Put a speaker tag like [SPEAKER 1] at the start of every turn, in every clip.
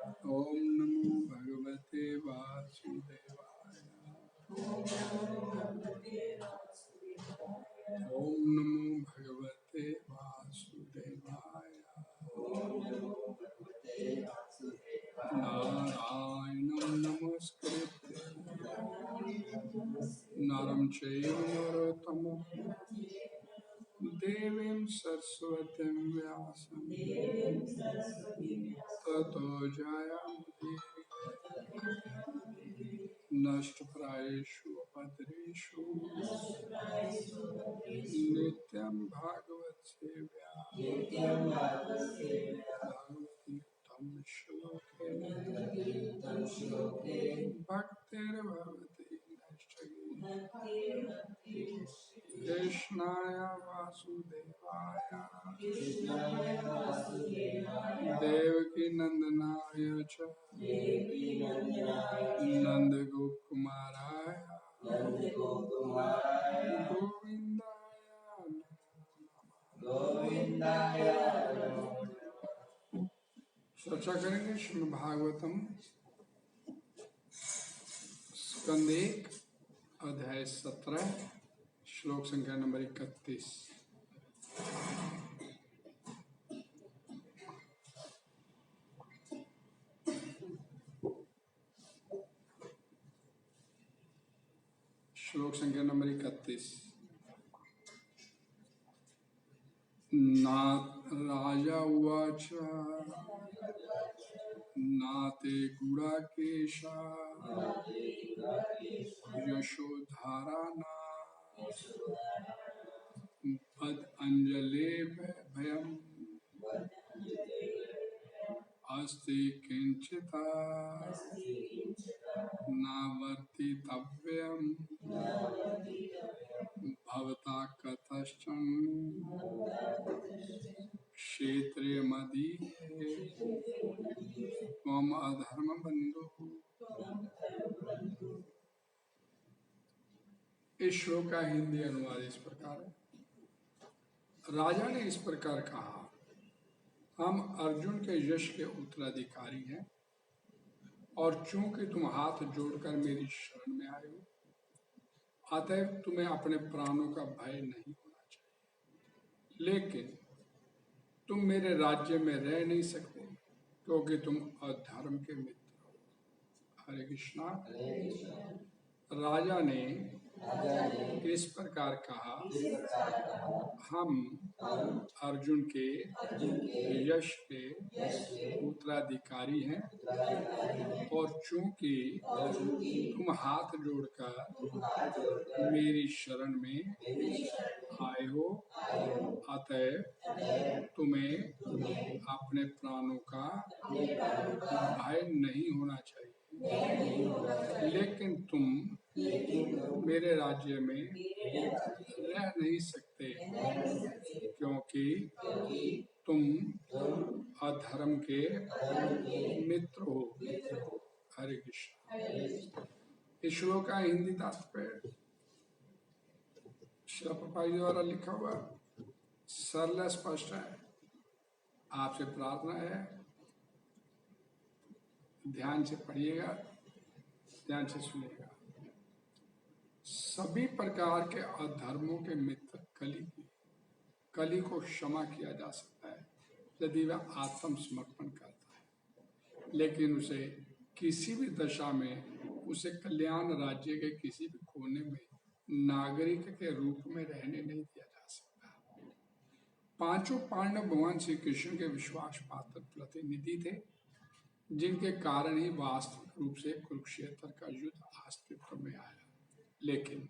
[SPEAKER 1] ओम नमो भगवते वासुदेवाय। ओम नमो भगवते वासुदेवाय। नारायणं नमस्कृत्य नरं चैव नरोत्तमं देवीं सरस्वतीं व्यासं ततो जयमुदीरये। नष्टप्रायेषु भद्रेषु नित्यं भागवत सेव्या भगवती उत्तम श्लोके भक्तिर्भवति नैष्ठिकी। कृष्णाय वासुदेवाय देवकी नंदनाय च नंदगोपकुमाराय गोविंदाय चर्चा करेंगे श्रीमद् भागवतम स्कंद 1 अध्याय 17 श्लोक संख्या नंबर 31। श्लोक संख्या नंबर 31। ना राजा उवाच नाते गुडाकेशा यशोधारा ना पद अंजले भयम् अस्ति किंचिता नावर्तितव्यम् भवता कथंचन क्षेत्रे मदीये त्वम् अधर्म बंधु। इस श्लोक का हिंदी अनुवाद इस प्रकार है। राजा ने इस प्रकार कहा, हम अर्जुन के यश के उत्तराधिकारी हैं और चूंकि तुम हाथ जोड़कर मेरी शरण में आए हो, अतः तुम्हें अपने प्राणों का भय नहीं होना चाहिए। लेकिन तुम मेरे राज्य में रह नहीं सकते क्योंकि तुम अधर्म के मित्र हो। हरे कृष्णा। राजा ने इस प्रकार कहा, हम अर्जुन के यश के उत्तराधिकारी हैं और चूंकि तुम हाथ जोड़कर मेरी शरण में आए हो, अतः तुम्हें अपने प्राणों का भय नहीं होना चाहिए। लेकिन तुम मेरे राज्य में रह नहीं सकते क्योंकि तुम अधर्म के मित्र हो। हरे कृष्ण। इस श्लोक का हिंदी तात्पर्य श्रील प्रभुपाद जी द्वारा लिखा हुआ सरल स्पष्ट है। आपसे प्रार्थना है, ध्यान से पढ़िएगा, ध्यान से सुनिएगा। सभी प्रकार के अधर्मों के मित्र कली को क्षमा किया जा सकता है यदि वह आत्मसमर्पण करता है, लेकिन उसे किसी भी दशा में उसे कल्याण राज्य के किसी भी कोने में नागरिक के रूप में रहने नहीं दिया जा सकता। पांचों पांडव भगवान श्री कृष्ण के विश्वास पात्र प्रतिनिधि थे, जिनके कारण ही वास्तविक रूप से कुरुक्षेत्र का युद्ध अस्तित्व में आया। लेकिन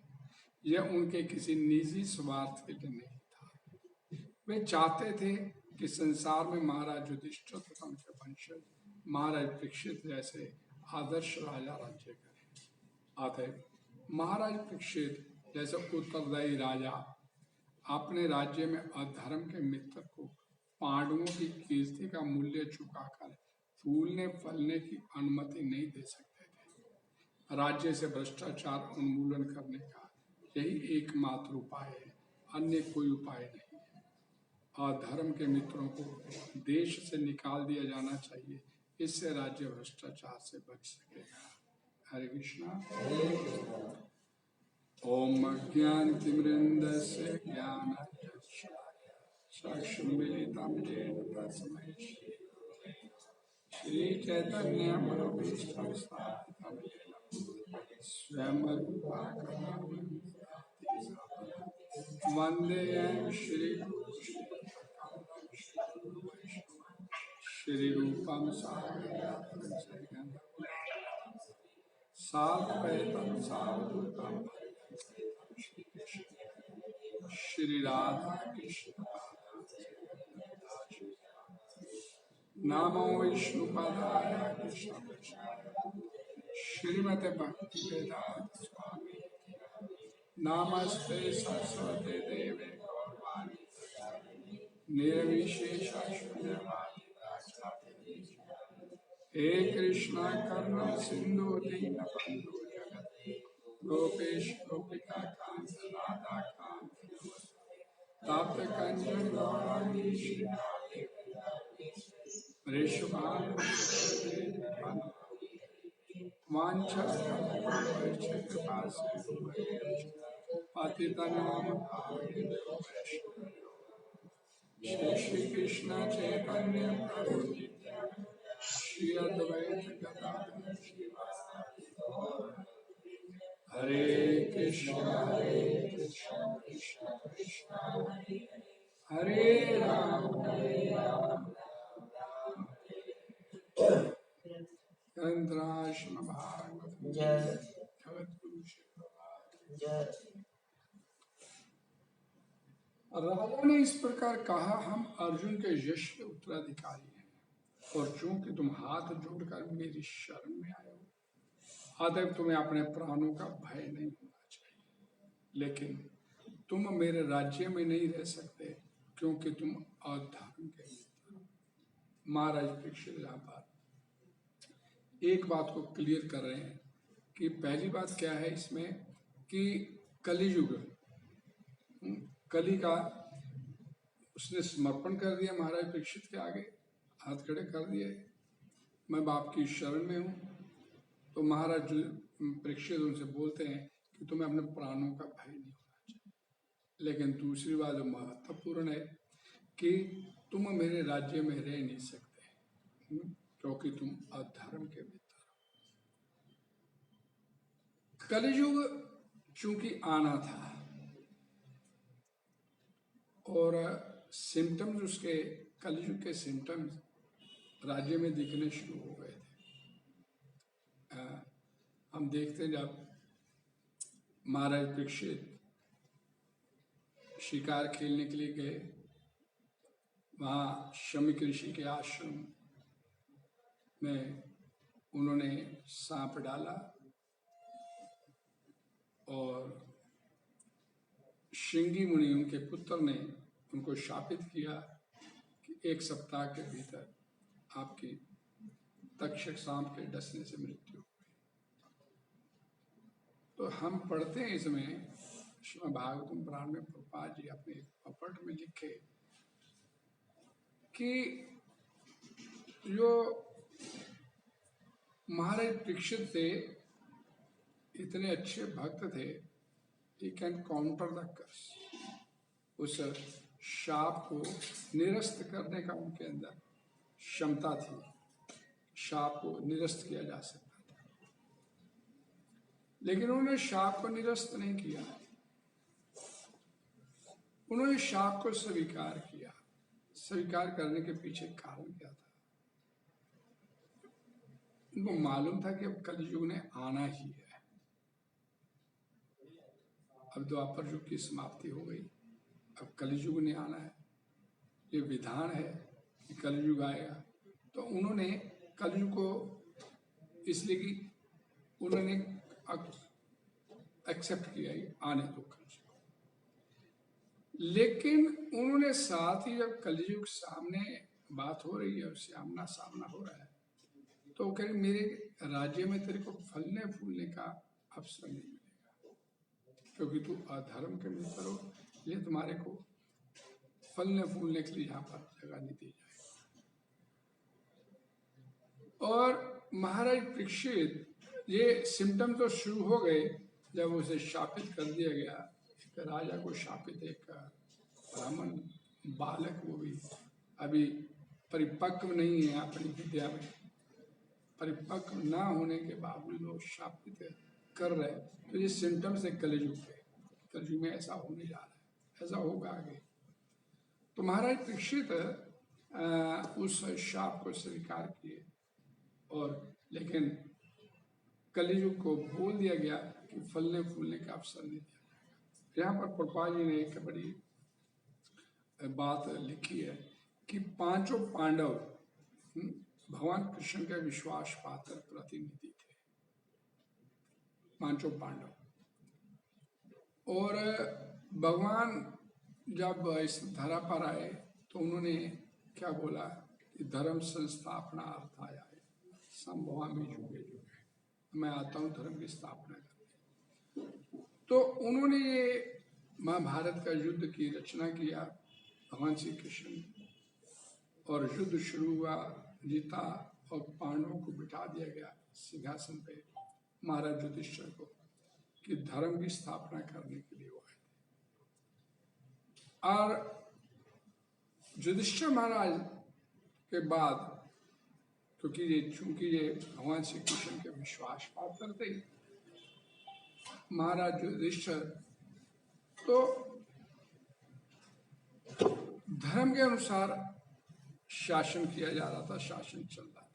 [SPEAKER 1] यह उनके किसी निजी स्वार्थ के लिए नहीं था। वे चाहते थे कि संसार में महाराज युधिष्ठिर तथा उनके वंशज महाराज परीक्षित जैसे आदर्श राजा राज्य करें। अतः महाराज परीक्षित जैसे उत्तरदायी राजा अपने राज्य में अधर्म के मित्र को पांडवों की कीर्ति का मूल्य चुकाकर फूलने फलने की अनुमति नहीं दे सकते थे। राज्य से भ्रष्टाचार उन्मूलन करने का यही एकमात्र उपाय है, अन्य कोई उपाय नहीं है। अधर्म के मित्रों को देश से निकाल दिया जाना चाहिए, इससे राज्य भ्रष्टाचार से बच सकेगा। हरे कृष्णा। ओम अज्ञानतिमिरन्धस्य ज्ञानाञ्जनशलाकया तस्मै श्री चैतन्य मनोभीष्टं स्थापितं येन स्वयं रूपा कदा वन्देऽहं श्री रूपं साग्रजातं साद्वैतं सावधूतं श्री राधा कृष्ण नमो विष्णुपदाय कृष्ण श्रीमते भक्ति वेदांत स्वामी नमस्ते सरस्वते देवे गौरवाणी निर्विशेष शून्यवादी हे कृष्णा करुणा सिंधु दीनबंधु जगत गोपेश गोपिका कांत राधा कांत तप्त कंजन गौरांगी श्री राधे वृषभान श्री कृष्ण चैतन्य प्रभु श्री अद्वैत गदाधर हरे कृष्ण कृष्ण कृष्ण हरे राम ग्रंथराज भागवत जगत गुरु राजा ने इस प्रकार कहा, हम अर्जुन के यश के उत्तराधिकारी हैं और चूंकि तुम हाथ जोड़कर मेरी शरण में आए हो, अतएव तुम्हें अपने प्राणों का भय नहीं होना चाहिए। लेकिन तुम मेरे राज्य में नहीं रह सकते क्योंकि तुम अधर्म के मित्र हो। महाराज परीक्षित यहाँ पर एक बात को क्लियर कर रहे हैं कि पहली बात क्या है इसमें कि कलियुग, कली का उसने समर्पण कर दिया महाराज परीक्षित के आगे, हाथ खड़े कर दिए, मैं बाप की शरण में हूँ। तो महाराज परीक्षित उनसे बोलते हैं कि तुम्हें अपने प्राणों का भय नहीं होना चाहिए। लेकिन दूसरी बात जो महत्वपूर्ण है कि तुम मेरे राज्य में रह नहीं सकते क्योंकि तुम अधर्म के मित्र हो। कलियुग चूंकि आना था और सिम्टम्स उसके कलियुग के सिम्टम्स राज्य में दिखने शुरू हो गए थे। हम देखते हैं जब महाराज परीक्षित शिकार खेलने के लिए गए, वहाँ शमिक ऋषि के आश्रम में उन्होंने सांप डाला और श्रृंगी मुनि उनके पुत्र ने उनको शापित किया कि 1 सप्ताह के भीतर आपकी तक्षक सांप के डसने से मृत्यु हो गई। तो हम पढ़ते हैं इसमें श्रीमद् भागवतम पुराण में प्रभुपाद जी अपने पपट में लिखे कि जो महाराज परीक्षित थे इतने अच्छे भक्त थे, he can counter the curse, उस शाप को निरस्त करने का उनके अंदर क्षमता थी, शाप को निरस्त किया जा सकता था। लेकिन उन्होंने शाप को निरस्त नहीं किया, उन्होंने शाप को स्वीकार किया। स्वीकार करने के पीछे कारण क्या था? उनको मालूम था कि अब कलयुग ने आना ही है, अब द्वापर युग की समाप्ति हो गई, अब कलयुग ने आना है, ये विधान है कि कलयुग आएगा। तो उन्होंने कलयुग को इसलिए कि उन्होंने एक्सेप्ट किया ही आने दो कलयुग। लेकिन उन्होंने साथ ही जब कलयुग सामने बात हो रही है और सामना सामना हो रहा है, तो कह रहे मेरे राज्य में तेरे को फलने फूलने का अवसर नहीं मिलेगा क्योंकि तू अधर्म के मित्र हो, ये तुम्हारे को फलने फूलने के लिए यहाँ पर जगह नहीं दी जाएगी। और महाराज परीक्षित ये सिम्टम तो शुरू हो गए जब उसे शापित कर दिया गया। एक राजा को शापित, एक ब्राह्मण बालक, वो भी अभी परिपक्व नहीं है अपनी विद्या में, परिपक्व ना होने के बावजूद वो शापित कर रहे हैं। तो ये सिम्टम्स है कलयुग के, कलयुग में ऐसा होने जा रहा है, ऐसा होगा आगे। तो महाराज परीक्षित उस शाप को स्वीकार किए, और लेकिन कलयुग को बोल दिया गया कि फलने फूलने का अवसर नहीं दिया जाएगा। यहाँ पर प्रभुपाद जी ने एक बड़ी बात लिखी है कि पांचों पांडव भगवान कृष्ण के विश्वास पात्र प्रतिनिधि थे, पांचों पांडव। और भगवान जब इस धरा पर आए तो उन्होंने क्या बोला कि धर्म संस्थापना अर्थ आया है, संभवामि जुगे जुगे, मैं आता हूँ धर्म की स्थापना करने। तो उन्होंने ये महाभारत का युद्ध की रचना किया भगवान श्री कृष्ण, और युद्ध शुरू हुआ, जीता, और पांडवों को बिठा दिया गया सिंहासन पे, महाराज युधिष्ठिर को, कि धर्म की स्थापना करने के लिए वो आए थे। और युधिष्ठिर महाराज के बाद, क्योंकि चूंकि ये भगवान श्री कृष्ण के विश्वास पात्र थे, महाराज युधिष्ठिर तो धर्म के अनुसार शासन किया जा रहा था, शासन चल रहा था।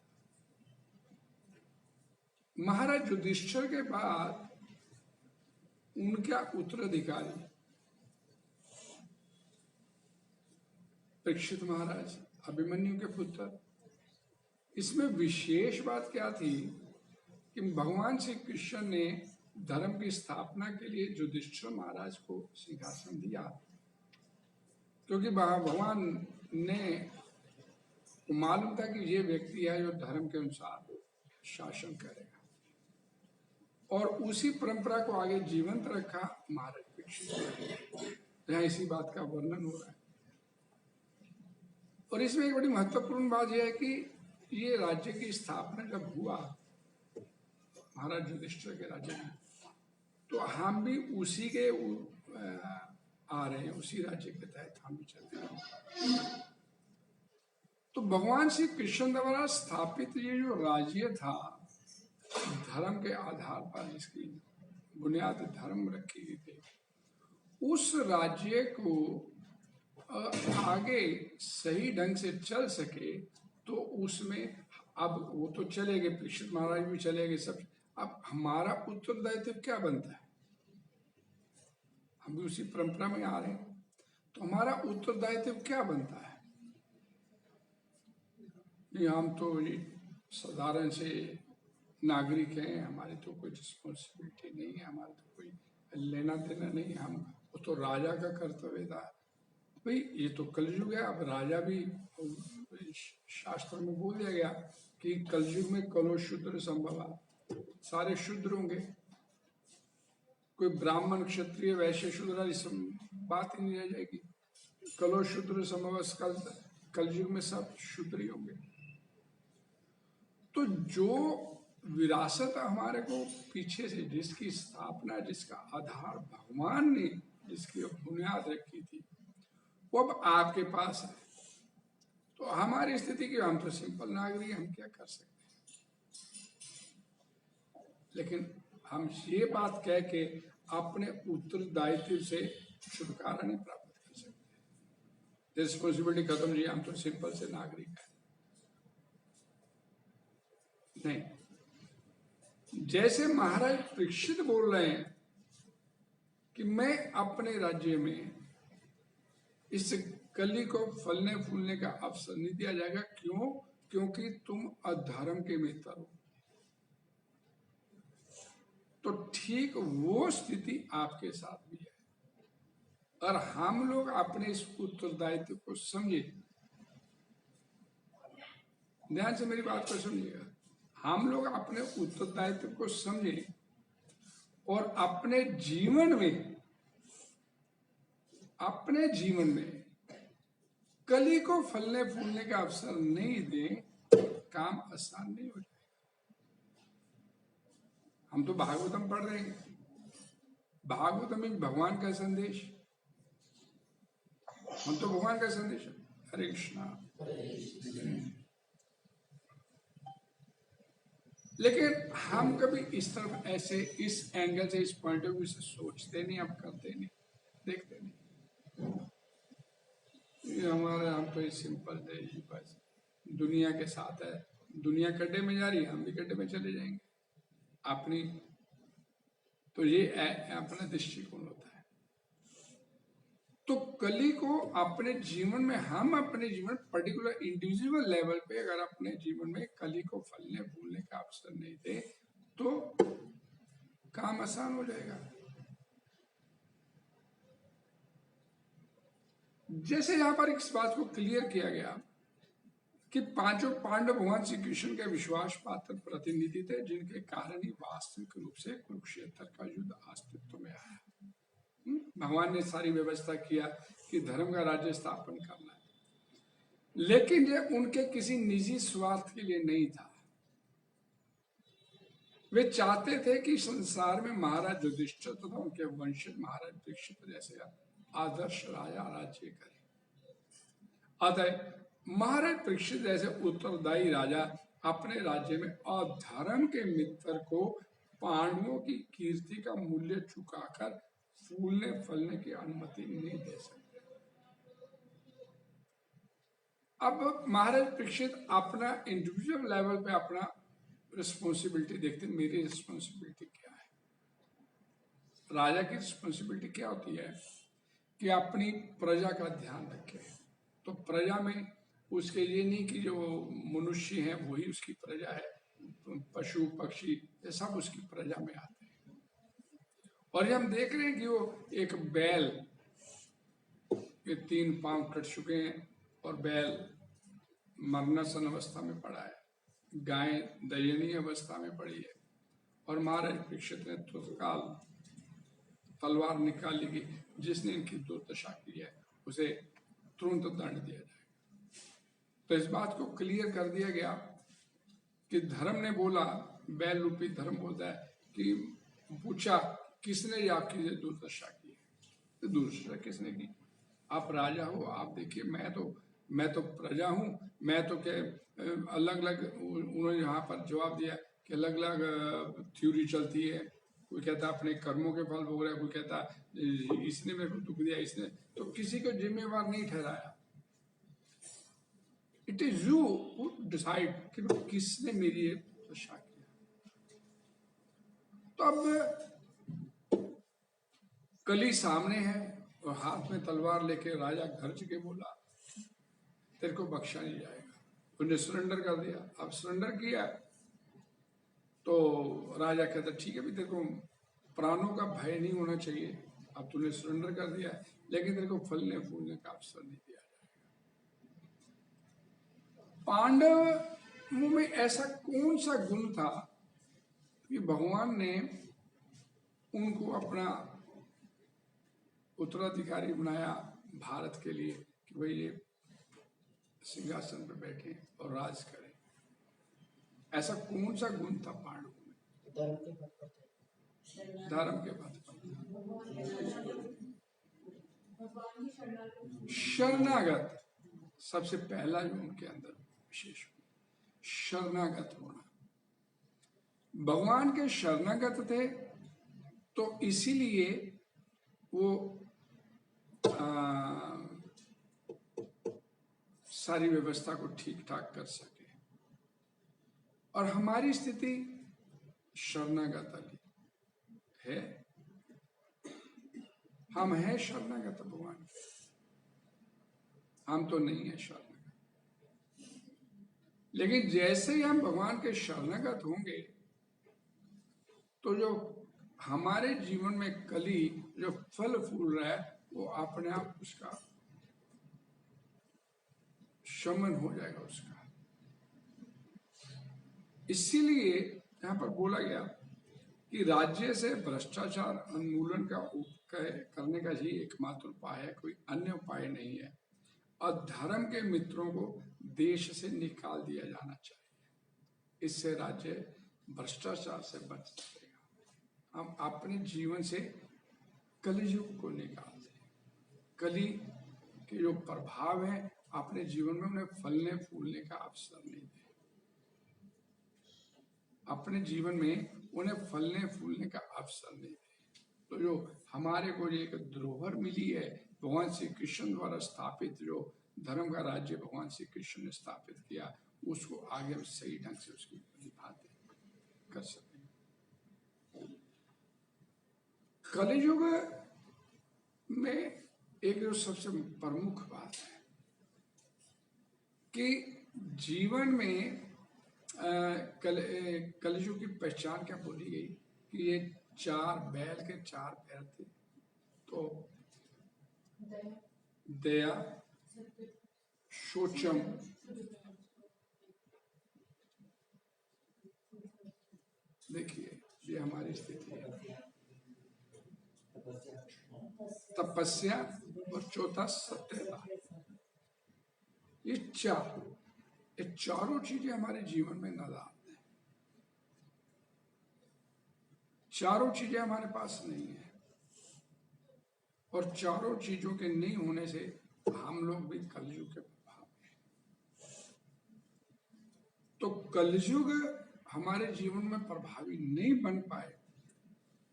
[SPEAKER 1] महाराज युधिष्ठिर के बाद उनका उत्तराधिकारी परीक्षित महाराज, अभिमन्यु के पुत्र। इसमें विशेष बात क्या थी कि भगवान श्री कृष्ण ने धर्म की स्थापना के लिए युधिष्ठिर महाराज को सिंहासन दिया, क्योंकि भगवान ने मालूम था कि ये व्यक्ति है जो धर्म के अनुसार शासन करेगा, और उसी परंपरा को आगे जीवंत रखा महाराज परीक्षित। यहाँ इसी बात का वर्णन हो रहा है। और इसमें एक बड़ी महत्वपूर्ण बात यह है कि ये राज्य की स्थापना जब हुआ महाराज युधिष्ठिर के राज्य में, तो हम भी उसी के आ रहे हैं, उसी राज्य के तहत हम भी चल रहे हैं। तो भगवान श्री कृष्ण द्वारा स्थापित ये जो राज्य था, धर्म के आधार पर जिसकी बुनियाद धर्म रखी गई थी, उस राज्य को आगे सही ढंग से चल सके, तो उसमें अब वो तो चले गए, परीक्षित महाराज भी चले गए सब। अब हमारा उत्तरदायित्व क्या बनता है? हम भी उसी परंपरा में आ रहे हैं, तो हमारा उत्तरदायित्व क्या बनता है? नहीं, हम तो ये साधारण से नागरिक हैं, हमारी तो कोई रिस्पॉन्सिबिलिटी नहीं है, हमारा तो कोई लेना देना नहीं, हम वो तो राजा का कर्तव्य था। भाई ये तो कलयुग है, अब राजा भी, शास्त्र में बोल दिया गया कि कलयुग में कलो शूद्र संभव, सारे शूद्र होंगे, कोई ब्राह्मण क्षत्रिय वैश्य शूद्र इस बात ही नहीं रह जाएगी। कलो शूद्र संभव, कलयुग में सब शूद्र ही होंगे। तो जो विरासत हमारे को पीछे से, जिसकी स्थापना, जिसका आधार भगवान ने, जिसकी बुनियाद रखी थी, वो अब आपके पास है। तो हमारी स्थिति की, हम तो सिंपल नागरिक, हम क्या कर सकते हैं? लेकिन हम ये बात कह के अपने उत्तरदायित्व से छुटकारा नहीं प्राप्त कर सकते। रिस्पॉन्सिबिलिटी खत्म जी, हम तो सिंपल से नागरिक हैं, नहीं। जैसे महाराज परीक्षित बोल रहे हैं कि मैं अपने राज्य में इस कली को फलने फूलने का अवसर नहीं दिया जाएगा। क्यों? क्योंकि तुम अधर्म के मित्र हो। तो ठीक वो स्थिति आपके साथ भी है, और हम लोग अपने इस उत्तरदायित्व को समझे, ध्यान से मेरी बात को समझिएगा, हम लोग अपने उत्तरदायित्व को समझे और अपने जीवन में कली को फलने फूलने का अवसर नहीं दें, काम आसान नहीं हो जाएगा। हम तो भागवतम पढ़ रहे हैं, भागवतम एक भगवान का संदेश, हम तो भगवान का संदेश। हरे कृष्णा। लेकिन हम कभी इस तरफ ऐसे इस एंगल से, इस पॉइंट ऑफ व्यू से सोचते नहीं, हम करते नहीं, देखते नहीं। ये हमारे, हम तो सिंपल है, बस दुनिया के साथ है, दुनिया गड्ढे में जा रही है, हम भी गड्ढे में चले जाएंगे अपनी। तो ये अपना दृष्टिकोण होता है। तो कली को अपने जीवन में, हम अपने जीवन पर्टिकुलर इंडिविजुअल लेवल पे अगर अपने जीवन में कली को फलने फूलने का अवसर नहीं दे तो काम आसान हो जाएगा। जैसे यहां पर इस बात को क्लियर किया गया कि पांचों पांडव भगवान श्री कृष्ण के विश्वास पात्र प्रतिनिधि थे, जिनके कारण ही वास्तविक रूप से कुरुक्षेत्र का युद्ध अस्तित्व में आया। भगवान ने सारी व्यवस्था किया कि धर्म का राज्य स्थापन करना है, लेकिन ये उनके किसी निजी स्वार्थ के लिए नहीं था। वे चाहते थे कि संसार में महाराज युधिष्ठिर तथा उनके वंशज महाराज परीक्षित जैसे आदर्श राजा राज्य करे। अतः महाराज परीक्षित जैसे उत्तरदायी राजा अपने राज्य में अधर्म के मित्र को पांडवों की कीर्ति का मूल्य चुकाकर फूलने फलने की अनुमति नहीं दे सकते। अब महाराज परीक्षित अपना इंडिविजुअल लेवल पे अपना रिस्पॉन्सिबिलिटी देखते, मेरी रिस्पॉन्सिबिलिटी क्या है। राजा की रिस्पॉन्सिबिलिटी क्या होती है कि अपनी प्रजा का ध्यान रखे। तो प्रजा में उसके लिए नहीं कि जो मनुष्य है वही उसकी प्रजा है, पशु पक्षी ये सब उसकी प्रजा में आते हैं। और ये हम देख रहे हैं कि वो एक बैल के 3 पांव कट चुके हैं और बैल मरणासन अवस्था में पड़ा है, गाय दयनीय अवस्था में पड़ी है, और महाराज परीक्षित ने तत्काल तलवार निकाली कि जिसने इनकी दुर्दशा की है उसे तुरंत दंड दिया जाएगा। तो इस बात को क्लियर कर दिया गया कि धर्म ने बोला, बैल रूपी धर्म बोलता है कि पूछा किसने आपकी दुर्दशा की है, तो दुर्दशा किसने की? आप राजा हो, आप देखिए मैं तो प्रजा हूं, मैं तो क्या अलग अलग, उन्होंने यहाँ पर जवाब दिया कि अलग अलग थ्योरी चलती है। कोई कहता अपने कर्मों के फल भोग रहा है, कोई कहता इसने मेरे को दुख दिया, इसने, तो किसी को जिम्मेवार नहीं ठहराया। It is you who decide कि किसने मेरी दशा किया। तो अब कली सामने है और हाथ में तलवार लेके राजा गरज के बोला तेरे को बख्शा नहीं जाएगा। उन्हें सरेंडर कर दिया। अब सरेंडर किया तो राजा कहता ठीक है भी, तेरे को प्राणों का भय नहीं होना चाहिए, अब तूने सरेंडर कर दिया है, लेकिन तेरे को फलने फूलने का अवसर नहीं दिया जाएगा। पांडवों में ऐसा कौन सा गुण था कि भगवान ने उनको अपना उत्तराधिकारी बनाया भारत के लिए कि भाई ये सिंहासन पर बैठे और राज करें? ऐसा कौन सा गुण था पांडवों में? धर्म के पथ पर, शरणागत सबसे पहला जो उनके अंदर विशेष शरणागत होना। भगवान के शरणागत थे तो इसीलिए वो सारी व्यवस्था को ठीक ठाक कर सके। और हमारी स्थिति शरणागत वाली है, हम हैं शरणागत भगवान के, हम तो नहीं है शरणागत। लेकिन जैसे ही हम भगवान के शरणागत होंगे तो जो हमारे जीवन में कली जो फल फूल रहा है वो अपने आप उसका शमन हो जाएगा उसका। इसीलिए यहां पर बोला गया कि राज्य से भ्रष्टाचार उन्मूलन का करने का ही एकमात्र उपाय है, कोई अन्य उपाय नहीं है। और धर्म के मित्रों को देश से निकाल दिया जाना चाहिए। इससे राज्य भ्रष्टाचार से बच सकेगा। हम अपने जीवन से कलियुग को निकाल दें। कली के जो प्रभाव है अपने जीवन में उन्हें फलने फूलने का अवसर नहीं दें। अपने जीवन में उन्हें फलने फूलने का अवसर नहीं दें। तो जो हमारे को एक धरोहर मिली है भगवान श्री कृष्ण द्वारा स्थापित, जो धर्म का राज्य भगवान श्री कृष्ण ने स्थापित किया, उसको आगे हम सही ढंग से उसकी निभाते कर सकें। कलियुग में एक जो सबसे प्रमुख बात है कि जीवन में कलियुग की पहचान क्या बोली गई कि ये चार बैल के चार पैर थे। तो दया, शोचम, देखिए ये हमारी स्थिति है, तपस्या और चौथा सत्यता। ये चारों चीजें हमारे जीवन में नादान है। चारों चीजें हमारे पास नहीं है और चारों चीजों के नहीं होने से हम लोग भी कलयुग के प्रभाव में। तो कलयुग हमारे जीवन में प्रभावी नहीं बन पाए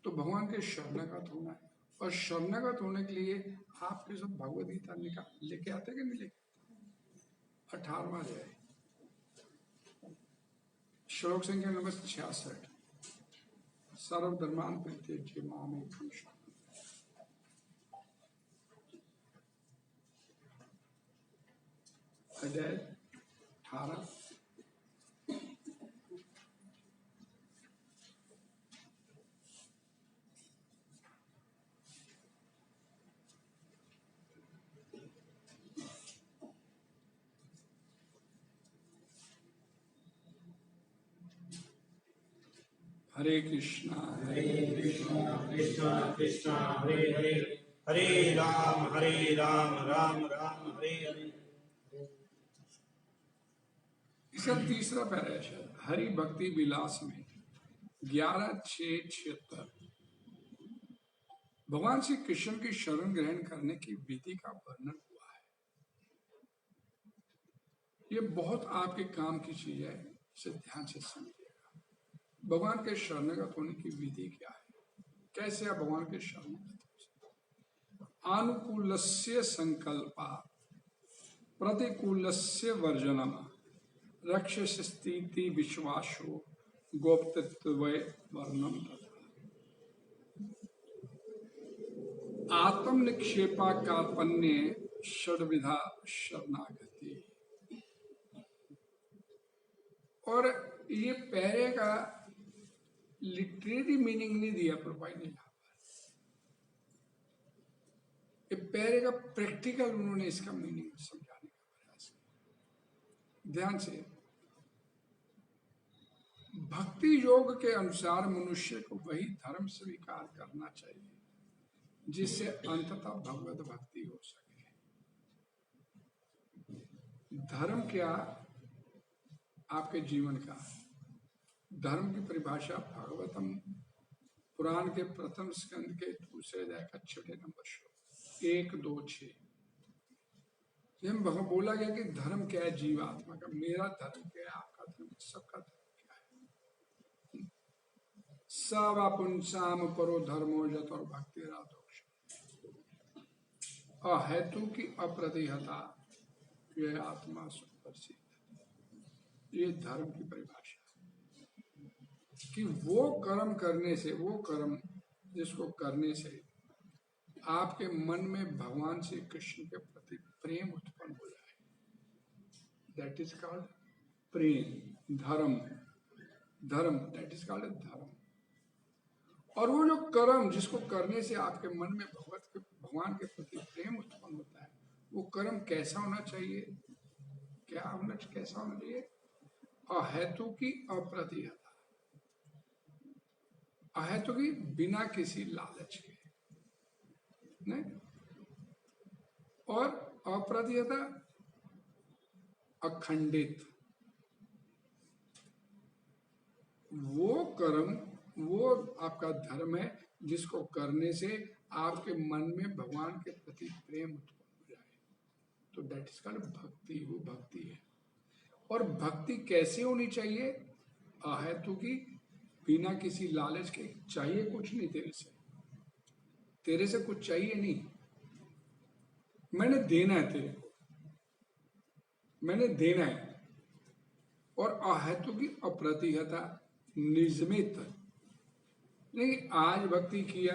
[SPEAKER 1] तो भगवान के शरणागत होना है। और शरणागत होने के लिए आपके सब भगवद गीता निकाल लेके आते कि नहीं लेके? 18वां अध्याय, श्लोक संख्या नंबर 66, सर्वधर्मान परित्यज्य मामेकं शरणं। अध्याय 18। हरे कृष्णा
[SPEAKER 2] कृष्णा कृष्णा हरे हरे, हरे राम राम राम हरे हरे।
[SPEAKER 1] इसका तीसरा पैरा है हरि भक्ति विलास में 11:6-76 भगवान श्री कृष्ण की शरण ग्रहण करने की विधि का वर्णन हुआ है। ये बहुत आपके काम की चीज है, इसे ध्यान से समझिएगा। भगवान के शरणगत होने की विधि क्या है, कैसे आप भगवान के शरणगत हो सकते। अनुकूलस्य संकल्पा प्रतिकूलस्य वर्जनम रक्षस्य स्थिति विश्वासो गोप्तत्व वर्णम तथा आत्म निक्षेपा कार्पण्य षड्विधा शरणागति। और ये पैरे का लिटरेरी मीनिंग नहीं दिया प्रभुपाद ने यहाँ पर, ये पैरे का प्रैक्टिकल उन्होंने इसका मीनिंग समझाने का प्रयास किया। ध्यान से, भक्ति योग के अनुसार मनुष्य को वही धर्म स्वीकार करना चाहिए जिससे अंततः भगवत भक्ति हो सके। धर्म क्या आपके जीवन का? धर्म की परिभाषा भागवतम पुराण के प्रथम स्कंद के दूसरे अध्याय का 6 नंबर श्लोक 1-2-6 में बोला गया कि धर्म क्या है जीवात्मा का। मेरा धर्म क्या है, आपका धर्म, सबका धर्म क्या है। सब पुंसाम परो धर्मो जत और भक्ति राधोक्ष अहेतु की अप्रतिहता ये आत्मा सुप्रसिद्ध। ये धर्म की परिभाषा कि वो कर्म करने से, वो कर्म जिसको करने से आपके मन में भगवान श्री कृष्ण के प्रति प्रेम उत्पन्न हो जाए, दैट इज कॉल्ड प्रेम। धर्म, धर्म दैट इज कॉल्ड धर्म। और वो जो कर्म जिसको करने से आपके मन में भगवान के प्रति प्रेम उत्पन्न होता है, वो कर्म कैसा होना चाहिए? कैसा होना चाहिए? अहेतु की अप्रतिहता, अहेतु की बिना किसी लालच के नहीं, और अप्रतिहता अखंडित, वो कर्म, वो आपका धर्म है जिसको करने से आपके मन में भगवान के प्रति प्रेम उत्पन्न हो जाए, तो दैट इज कॉल्ड भक्ति। वो भक्ति है। और भक्ति कैसे होनी चाहिए? अहेतु की, बिना किसी लालच के। चाहिए कुछ नहीं तेरे से कुछ चाहिए नहीं, मैंने देना है तेरे को, मैंने देना है। और अहेतु की, अप्रतिहता, निजमित नहीं। आज भक्ति किया,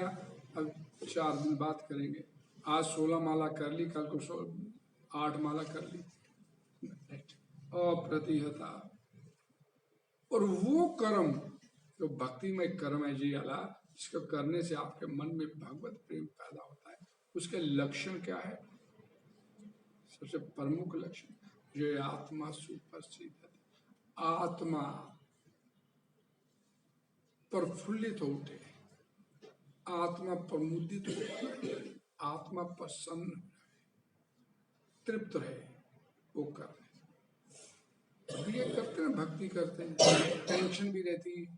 [SPEAKER 1] अब 4 दिन बात करेंगे। आज 16 माला कर ली, कल को 8 माला कर ली, अप्रतिहता। और वो कर्म जो भक्ति में कर्म है जी अला, इसको करने से आपके मन में भगवत प्रेम पैदा होता है। उसके लक्षण क्या है? सबसे प्रमुख लक्षण, जो आत्मा सुप्रसिद्ध, आत्मा प्रफुल्लित हो उठे, आत्मा प्रमुदित हो, आत्मा प्रसन्न, तृप्त रहे, वो करने। अब ये करते हैं, भक्ति करते हैं, टेंशन भी रहती है,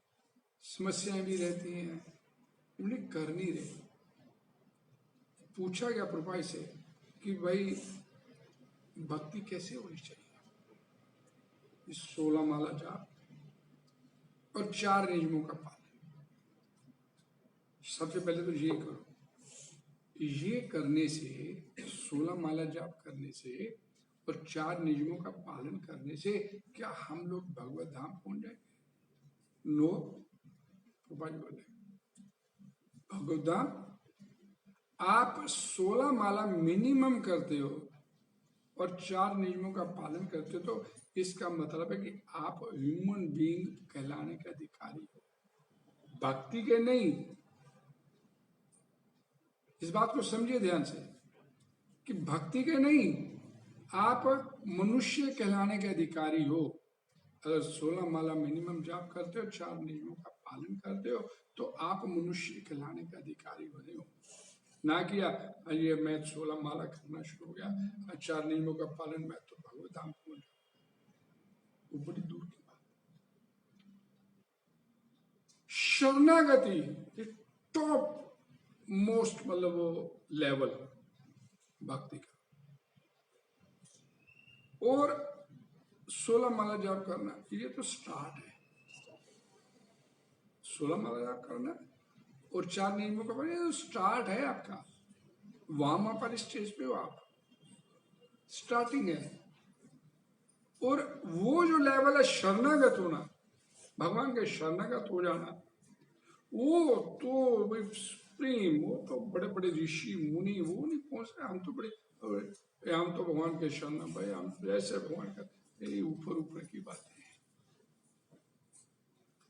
[SPEAKER 1] समस्याएं भी रहती हैं, उन्हें कर नहीं रहे। पूछा गया प्रभु से कि भाई भक्ति कैसे होनी चाहिए? इस 16 माला जाप और 4 नियमों का पालन। सबसे पहले तो ये करो, ये करने से, 16 माला जाप करने से और 4 नियमों का पालन करने से क्या हम लोग भगवत धाम पहुंच जाएंगे? नो। प्रभु जी बोले भगवत धाम आप 16 माला मिनिमम करते हो और 4 नियमों का पालन करते हो, तो इसका मतलब है कि आप ह्यूमन बीइंग कहलाने के अधिकारी हो, भक्ति के नहीं। इस बात को समझिए ध्यान से कि भक्ति के नहीं, आप मनुष्य कहलाने के अधिकारी हो। अगर 16 माला मिनिमम जाप करते हो, 4 नियमों का पालन करते हो, तो आप मनुष्य कहलाने के अधिकारी बने हो। ना किया ये मैं 16 माला करना शुरू हो गया, 4 नियमों का पालन, मैं तो भगवत धाम पहुंच जाऊं, वो बड़ी दूर की बात। शरणागति टॉप मोस्ट, मतलब वो लेवल भक्ति का। और 16 माला जाप करना, ये तो स्टार्ट है। 16 माला जाप करना और 4 नियमों का पालन, ये तो स्टार्ट है आपका। वहां पर स्टेज पे हो आप, स्टार्टिंग है। और वो जो लेवल है शरणागत होना, भगवान के शरणागत हो जाना, वो तो सुप्रीम, वो तो बड़े बड़े ऋषि मुनि वो नहीं पहुंच रहे। हम तो बड़े, हम तो भगवान के शरण भाई, हम ऐसे भगवान का, ये ऊपर ऊपर की बातें हैं।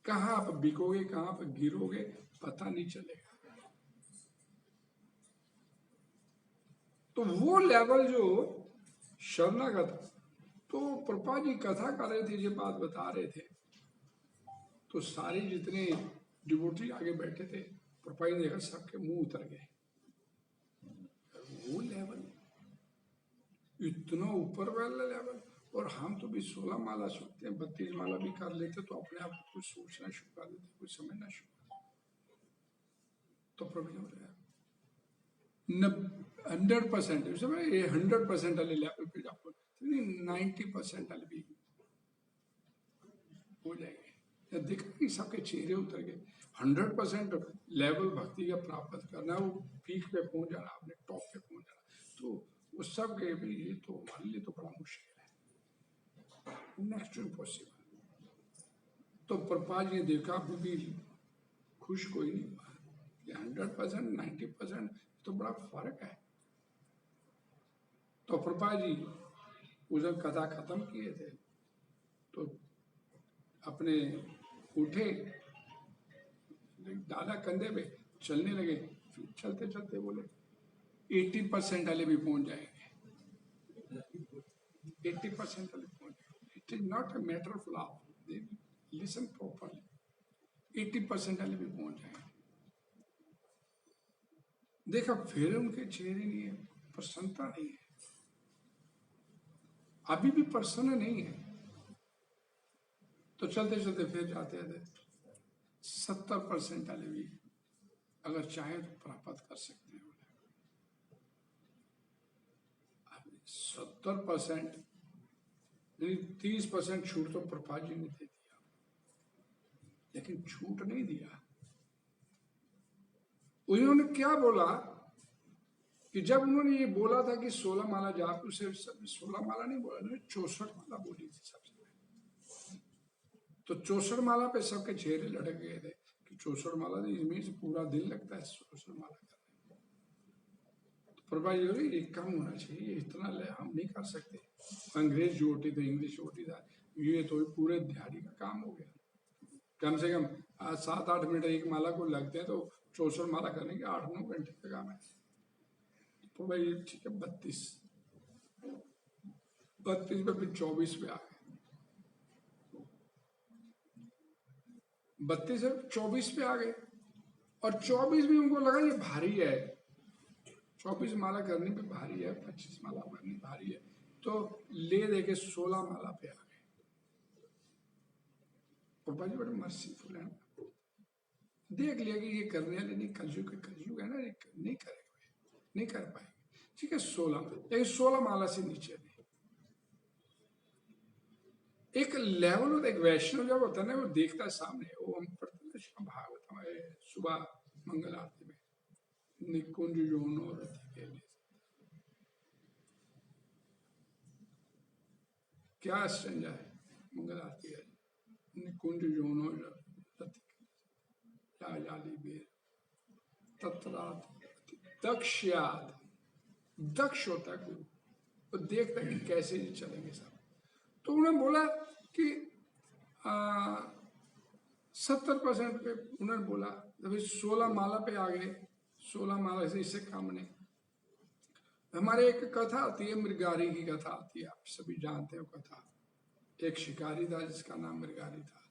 [SPEAKER 1] कहाँ आप बिकोगे, कहाँ आप गिरोगे, पता नहीं चलेगा। तो वो लेवल जो शरणागत, तो प्रभा जी कथा कर रहे थे, ये बात बता रहे थे, तो सारे जितने डिवोटी आगे बैठे थे, प्रभा जी देखा सबके मुंह उतर गए। वो लेवल इतना ऊपर वाला लेवल। और हम तो भी 16 माला सोचते हैं, 32 माला भी कर लेते, तो अपने आप को कुछ सोचना शुरू कर देते, कुछ समझना शुरू कर, तो प्रॉब्लम हो रहा है। 100% 100% वाले लेवल पे जाओ, 90% वाले भी हो जाएंगे। देखा कि सबके चेहरे उतर गए। 100% लेवल भक्ति का प्राप्त करना, वो पीक पे पहुंच जाना, अपने टॉप पे पहुंच जाना, तो वो सब के भी, ये तो हमारे लिए तो बड़ा मुश्किल है, नेक्स्ट टू इम्पॉसिबल। तो प्रभुपाद जी ने देखा, अभी भी खुश कोई नहीं हुआ। 100% 90% तो बड़ा फर्क है। तो प्रभुपाद जी उस दिन कथा खत्म किए थे, तो अपने उठे, डाला कंधे पे, चलने लगे। फिर चलते चलते बोले 80% वाले भी पहुंच जाएंगे, 80% वाले पहुंच जाएंगे। It is not a matter of love, listen properly, 80% वाले भी पहुंच जाएंगे। देखा फिर उनके चेहरे नहीं है, प्रसन्नता नहीं है, अभी भी प्रसन्न नहीं है। तो चलते चलते फिर जाते थे, 70% वाले भी अगर चाहे तो प्राप्त कर सकते हैं। 70% यानी 30% छूट तो प्रभुपाद जी ने दे दिया, लेकिन छूट नहीं दिया। उन्होंने क्या बोला कि जब उन्होंने ये बोला था कि 16 माला जाप, उसे 16 माला नहीं बोला, उन्होंने 64 माला बोली थी सबसे पहले। तो 64 माला पे सबके चेहरे लटक गए थे कि 64 माला तो इसमें पूरा दिन लगता है 64 माला करने में। तो प्रभुपाद जी बोले ये कम होना चाहिए, इतना हम नहीं कर सकते। अंग्रेज जोटी था, इंग्लिश जोटी था, ये तो पूरे दिहाड़ी का काम हो गया। कम से कम 7-8 मिनट एक माला को लगते हैं, तो 64 माला करने के 8-9 घंटे का काम है। तो भाई ठीक है, 32 पे फिर 24 पे आ गए, 32 से 24 पे आ गए। और 24 भी उनको लगा ये भारी है, 24 माला करने पे भारी है, 25 माला करनी भारी है, तो ले दे के 16 माला पे आ गए। पापा जी बड़े मर्सीफुल है, देख लिया कि ये करने वाले नहीं, कलयुग है ना, नहीं करेंगे, नहीं कर पाएंगे। ठीक है 16, लेकिन 16 माला से नीचे नहीं। एक लेवल होता है, एक वैष्णव जब होता है ना, वो देखता है सामने, वो हम पढ़ते हैं श्रीमद् भागवत में सुबह मंगल आरती में, निकुंज योनो रति केले, क्या संजय है मंगल आरती है, निकुंज योनो रति जाली बेर तत्रात दक्षयाद, दक्ष होता है गुरु, वो देखता है कि कैसे ये चलेंगे सब। तो उन्होंने बोला कि 70% पे उन्होंने बोला, जब 16 माला पे आ गए, 16 माला से इससे काम नहीं। हमारे एक कथा आती है, मृगारी की कथा आती है, आप सभी जानते हो कथा। एक शिकारी था जिसका नाम मृगारी था।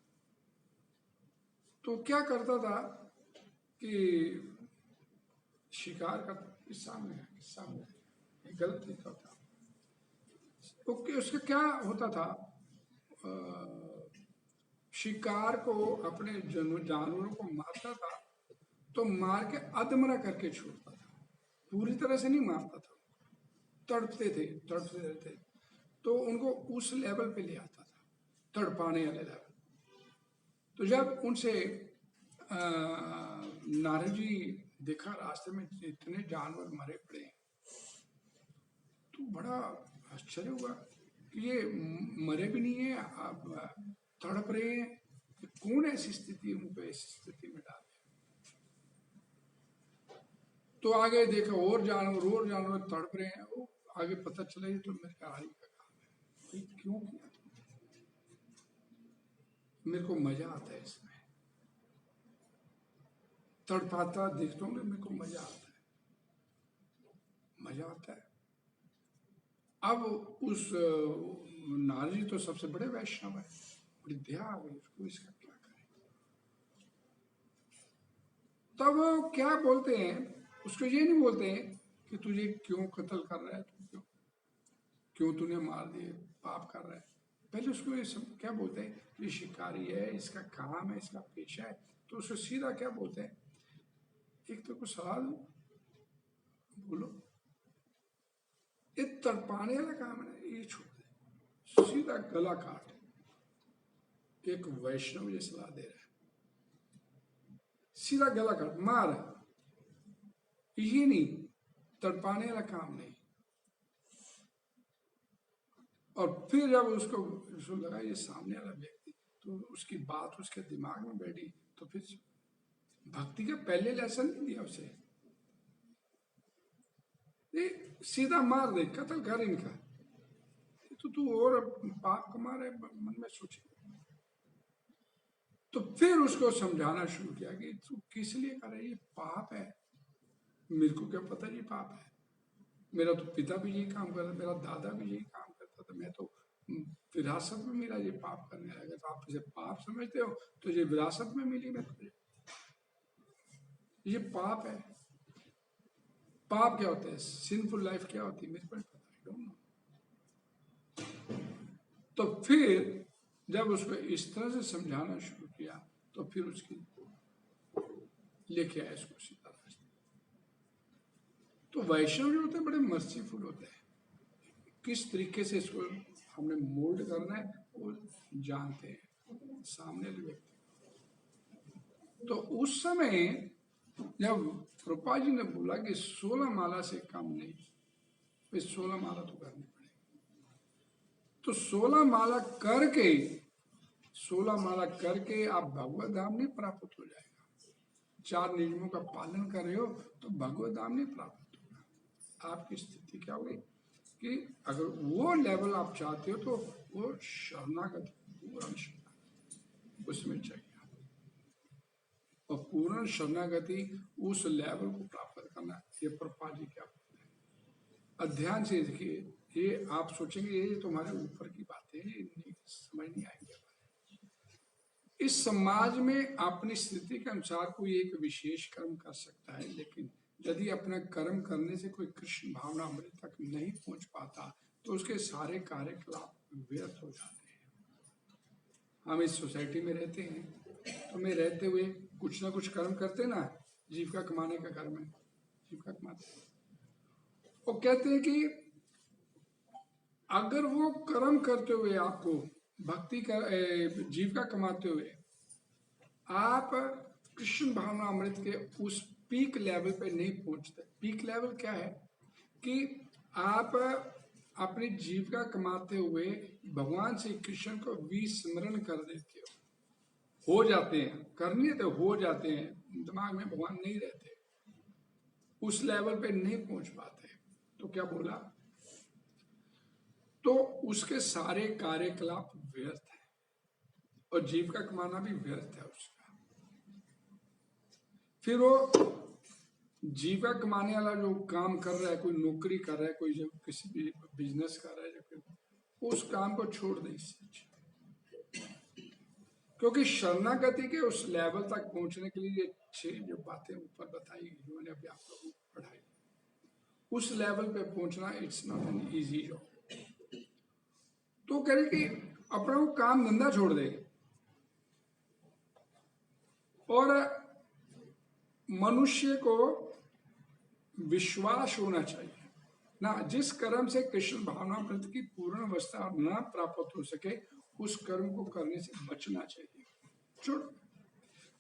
[SPEAKER 1] तो क्या करता था कि शिकार का किस्सा में गलत लिखा था। ओके, उसका क्या होता था, शिकार को अपने जानवरों को मारता था, तो मार के अधमरा करके छोड़ता था, पूरी तरह से नहीं मारता था, तड़पते रहते, तो उनको उस लेवल पे ले आता था, तड़पाने वाले लेवल। तो जब उनसे नारद जी देखा रास्ते में इतने जानवर मरे पड़े, तो बड़ा आश्चर्य हुआ कि ये मरे भी नहीं है, अब तड़प रहे हैं, कौन ऐसी स्थिति उनको ऐसी स्थिति में डाल दिया। तो आगे देखा और जानवर तड़प रहे हैं, वो आगे पता चला ये तो मृगारी का काम है। क्यों किया? मेरे को मजा आता है इसमें, तड़पाता देखता हूँ, मेरे को मजा आता है। अब उस नारजी तो सबसे बड़े वैष्णव है, बड़ी दया आ गई उसको, इसका क्या करें। तब वो क्या बोलते हैं उसको, ये नहीं बोलते हैं कि तुझे क्यों कत्ल कर रहा है, तू क्यों तूने मार दिए, पाप कर रहा है। पहले उसको ये सब क्या बोलते हैं, ये शिकारी है, इसका काम है, इसका पेशा है। तो उसको सीधा क्या बोलते हैं, एक तो कुछ सवाल बोलो, ये तड़पाने वाला काम है, ये छोड़ दे, सीधा गला काट। एक वैष्णव ये सलाह दे रहा है, सीधा गला काट, मार, ये नहीं, तड़पाने वाला काम नहीं। और फिर जब उसको लगा ये सामने वाला व्यक्ति, तो उसकी बात उसके दिमाग में बैठी, तो फिर भक्ति का पहले लेसन नहीं दिया उसे, सीधा मार दे, कत्ल कर इनका, तो तू और पाप कमा रहे, मन में सोचे। तो फिर उसको समझाना शुरू किया कि तू किस लिए कर रहा है, ये पाप है, मेरे को क्या पता ये पाप है, मेरा तो पिता भी यही काम करता, मेरा दादा भी यही काम करता था, मैं तो विरासत में मिला ये पाप करने लगा। तो आप इसे पाप समझते हो तो ये विरासत में मिली मेरे को, ये पाप है। पाप क्या होता है, सिंफुल लाइफ क्या होती है, मेरे को पता, आई डोंट नो। तो फिर जब उसको इस तरह से समझाना शुरू किया, तो फिर उसकी लेके आए इसको सीधा रास्ते। तो वैष्णव जो होते हैं बड़े मर्सीफुल होते हैं, किस तरीके से इसको हमने मोल्ड करना है वो जानते हैं सामने वाले व्यक्ति। तो उस समय जब प्रभुपाद जी ने बोला कि 16 माला से कम नहीं, फिर 16 माला तो करनी पड़ेगी। तो 16 माला करके 16 माला करके आप भगवत धाम नहीं प्राप्त हो जाएगा। 4 नियमों का पालन कर रहे हो तो भगवत धाम नहीं प्राप्त होगा। आपकी स्थिति क्या होगी कि अगर वो लेवल आप चाहते हो तो वो शरणागत, पूर्ण शरणागति उसमें चाहिए। और पूर्ण शरणागति उस लेवल को प्राप्त करना, ये प्रभुपाद जी क्या बोलते हैं। अध्ययन से देखिए, ये आप सोचेंगे ये तुम्हारे ऊपर की बातें हैं, ये समझ नहीं आएंगे। इस समाज में अपनी स्थिति के अनुसार कोई एक विशेष कर्म कर सकता है, लेकिन यदि अपना कर्म करने से कोई कृष्ण भावना अमृत तक नहीं पहुंच पाता तो उसके सारे कार्यकलाप व्यर्थ हो जाते हैं। हम इस सोसाइटी में रहते हैं, तो मैं रहते हुए कुछ ना कुछ कर्म करते ना, जीविका कमाने का कर्म है, जीविका कमाते हैं। वो कहते हैं कि अगर वो कर्म करते हुए आपको भक्ति का जीविका कमाते हुए आप कृष्ण भावना अमृत के उस पीक लेवल पे नहीं पहुंचते। पीक लेवल क्या है कि आप अपनी जीविका कमाते हुए भगवान श्री कृष्ण को विस्मरण कर देते हो जाते हैं, करनी तो हो जाते हैं, दिमाग में भगवान नहीं रहते, उस लेवल पे नहीं पहुंच पाते। तो क्या बोला, तो उसके सारे कार्यकलाप व्यर्थ है और जीविका कमाना भी व्यर्थ है उसका। फिर वो जीविका कमाने वाला जो काम कर रहा है, कोई नौकरी कर रहा है, कोई जो किसी भी बिजनेस कर रहा है, जो उस काम को छोड़ दे इससे। क्योंकि शरणागति के उस लेवल तक पहुंचने के लिए ये 6 जो बातें ऊपर बताई जिन्होंने अभी आप लोगों को पढ़ाई, उस लेवल पे पहुंचना it's not an easy job. तो कह रहे कि अपना वो काम धंधा छोड़ दे और मनुष्य को विश्वास होना चाहिए ना, जिस कर्म से कृष्ण भावना अमृत की पूर्ण अवस्था न प्राप्त हो सके उस कर्म को करने से बचना चाहिए। छोड़,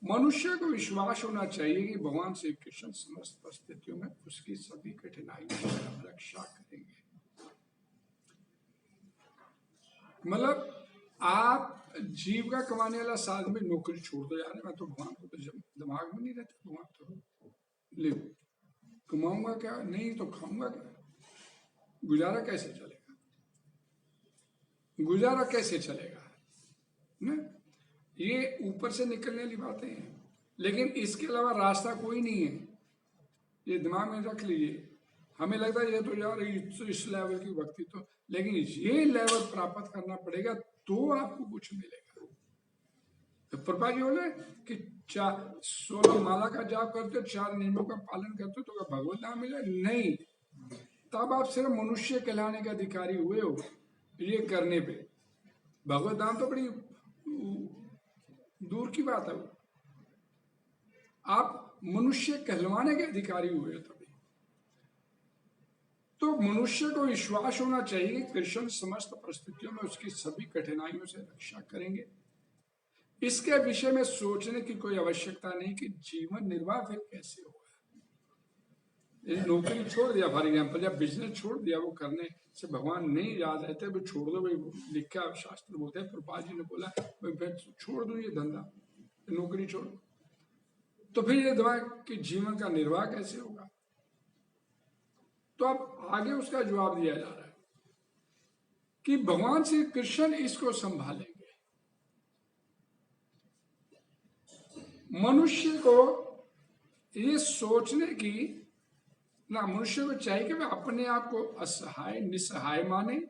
[SPEAKER 1] मनुष्य को विश्वास होना चाहिए कि भगवान श्री कृष्ण समस्त परिस्थितियों में उसकी सभी कठिनाइयों से रक्षा करेंगे। मतलब आप जीविका कमाने वाला साथ में नौकरी छोड़ दो, यार मैं तो भगवान को तो दिमाग में नहीं रहता, भगवान तो ले कमाऊंगा क्या, नहीं तो खाऊंगा क्या, गुजारा कैसे चलेगा, गुजारा कैसे चलेगा ना। ये ऊपर से निकलने वाली बातें हैं, लेकिन इसके अलावा रास्ता कोई नहीं है, ये दिमाग में रख लीजिए। हमें लगता है ये तो यार इस लेवल की भक्ति तो, लेकिन ये लेवल प्राप्त करना पड़ेगा तो आपको कुछ मिलेगा। तो प्रभुपाद जी बोले कि 16 माला का जाप करते हो, 4 नियमों का पालन करते हो तो क्या भगवत धाम मिले? नहीं, तब आप सिर्फ मनुष्य कहलाने के अधिकारी हुए हो। ये करने पे भगवत धाम तो बड़ी दूर की बात है, आप मनुष्य कहलवाने के अधिकारी हुए हो तभी। तो मनुष्य को विश्वास होना चाहिए कि कृष्ण समस्त परिस्थितियों में उसकी सभी कठिनाइयों से रक्षा करेंगे। इसके विषय में सोचने की कोई आवश्यकता नहीं कि जीवन निर्वाह फिर कैसे होगा। नौकरी छोड़ दिया फॉर एग्जाम्पल, या बिजनेस छोड़ दिया, वो करने से भगवान नहीं याद रहते, वो छोड़ दो भाई, लिखा शास्त्र बोलते हैं, प्रभुपाद जी ने बोला भाई छोड़ दो ये धंधा, नौकरी छोड़, तो फिर ये दिमाग कि जीवन का निर्वाह कैसे होगा। तो अब आगे उसका जवाब दिया जा रहा है कि भगवान श्री कृष्ण इसको संभालेंगे। मनुष्य को ये सोचने की ना, मनुष्य को चाहिए कि वह अपने आप को असहाय निसहाय माने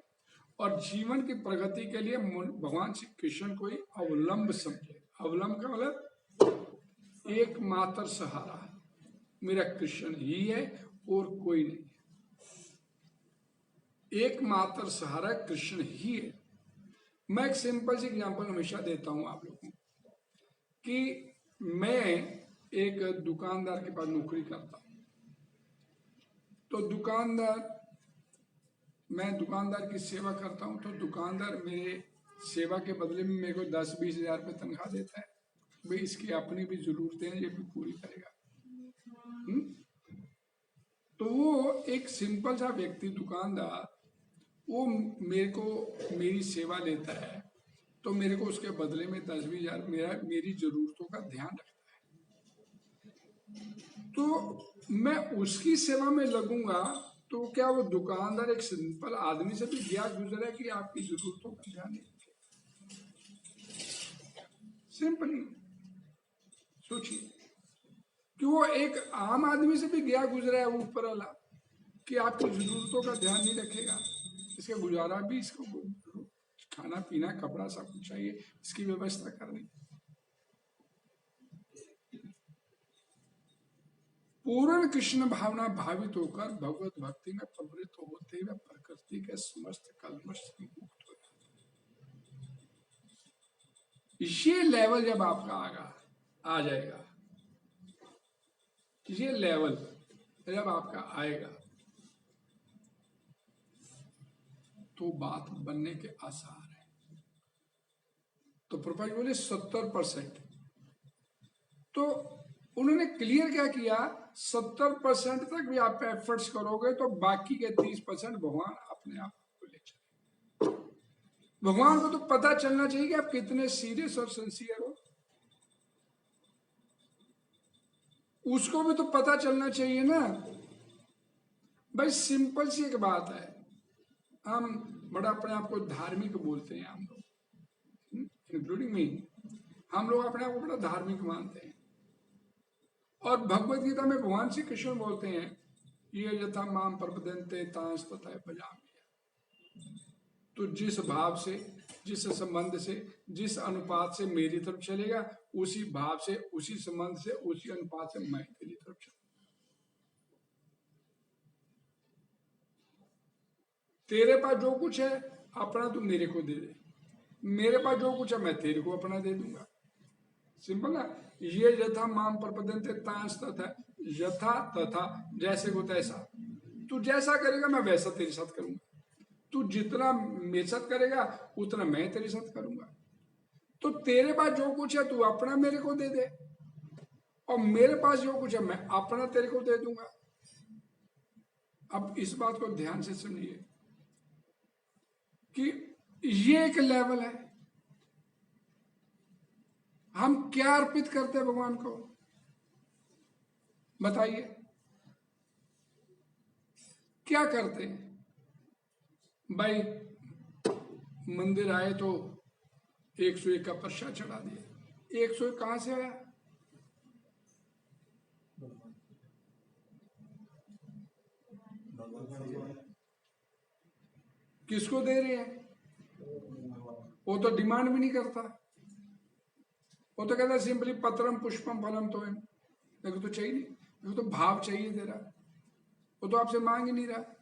[SPEAKER 1] और जीवन की प्रगति के लिए भगवान श्री कृष्ण को ही अवलंब समझे। अवलंब का मतलब एकमात्र सहारा मेरा कृष्ण ही है और कोई नहीं, एकमात्र सहारा कृष्ण ही है। मैं एक सिंपल सी एग्जांपल हमेशा देता हूं आप लोगों को कि मैं एक दुकानदार के पास नौकरी करता हूं, तो मैं दुकानदार की सेवा करता हूं, तो दुकानदार मेरे सेवा के बदले में मेरे को 10-20 हजार रुपये तनख्वाह देता है। भाई इसकी अपनी भी जरूरतें हैं, ये भी पूरी करेगा। तो वो एक सिंपल सा व्यक्ति दुकानदार, वो मेरे को मेरी सेवा लेता है, तो मेरे को उसके बदले में 10-20 हजार मेरी जरूरतों का ध्यान रखता है। तो मैं उसकी सेवा में लगूंगा, तो क्या वो दुकानदार एक सिंपल आदमी से भी गया गुजरा कि आपकी जरूरतों का ध्यान नहीं रखेगा? सिंपली सोचिए कि वो एक आम आदमी से भी गया गुजरा है वो ऊपर वाला, कि आपकी जरूरतों का ध्यान नहीं रखेगा। इसका गुजारा भी, इसको खाना पीना कपड़ा सब कुछ चाहिए, इसकी व्यवस्था करनी। पूर्ण कृष्ण भावना भावित होकर भगवत भक्ति में प्रवृत्त होते हुए प्रकृति के समस्त कल्मश से मुक्त हो जाते। ये लेवल जब आपका आ जाएगा, ये लेवल जब आपका आएगा, तो बात बनने के आसार है। तो प्रभुपाद बोले 70%। तो उन्होंने क्लियर क्या किया, 70% तक भी आप एफर्ट्स करोगे तो बाकी के 30% भगवान अपने आप को ले चले। भगवान को तो पता चलना चाहिए कि आप कितने सीरियस और सिंसियर हो। उसको भी तो पता चलना चाहिए ना। भाई सिंपल सी एक बात है, हम बड़ा अपने आप को धार्मिक बोलते हैं, हम लोग इंक्लूडिंग मी, हम लोग अपने आप को बड़ा धार्मिक मानते हैं। और भगवत गीता में भगवान श्री कृष्ण बोलते हैं, ये यथा माम प्रपद्यन्ते तांस तथा भजामि। तो जिस भाव से, जिस संबंध से, जिस अनुपात से मेरी तरफ चलेगा, उसी भाव से, उसी संबंध से, उसी अनुपात से मैं तेरी तरफ चलूंगा। तेरे पास जो कुछ है अपना तू मेरे को दे दे, मेरे पास जो कुछ है मैं तेरे को अपना दे दूंगा। सिंपल ना। ये यथा माम प्रपद्यन्ते तांस तथा, यथा तथा, जैसे को तैसा। तू जैसा करेगा मैं वैसा तेरे साथ करूंगा। तू जितना मेरे साथ करेगा उतना मैं तेरे साथ करूंगा। तो तेरे पास जो कुछ है तू अपना मेरे को दे दे, और मेरे पास जो कुछ है मैं अपना तेरे को दे दूंगा। अब इस बात को ध्यान से सुनिए कि ये एक लेवल है। हम क्या अर्पित करते हैं भगवान को, बताइए क्या करते हैं? भाई मंदिर आए तो 101 का प्रसाद चढ़ा दिया। 101 कहां से आया? किसको दे रहे हैं? वो तो डिमांड भी नहीं करता, वो तो कहता सिंपली पत्रम पुष्पम फलम तो है, मेरे को तो चाहिए नहीं, मेरे को तो भाव चाहिए तेरा। वो तो आपसे मांग ही नहीं रहा,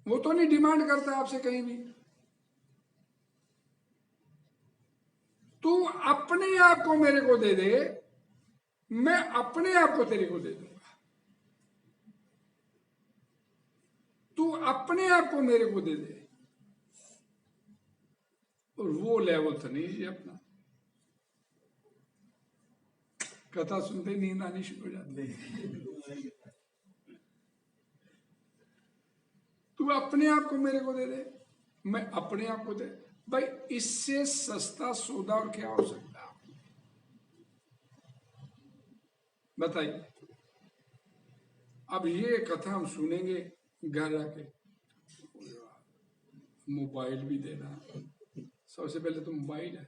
[SPEAKER 1] वो तो नहीं डिमांड करता आपसे कहीं भी। तू अपने आप को मेरे को दे दे, मैं अपने आप को तेरे को दे दूंगा। तू अपने आप को मेरे को दे दे। और वो लेवल तो नहीं है अपना। कथा सुनते नींद आनी शुरू हो जाती। तू अपने आप को मेरे को दे दे, मैं अपने आप को दे। भाई इससे सस्ता सौदा और क्या हो सकता है? बताइए। अब ये कथा हम सुनेंगे घर आके, मोबाइल भी देना। सबसे पहले तो मोबाइल है।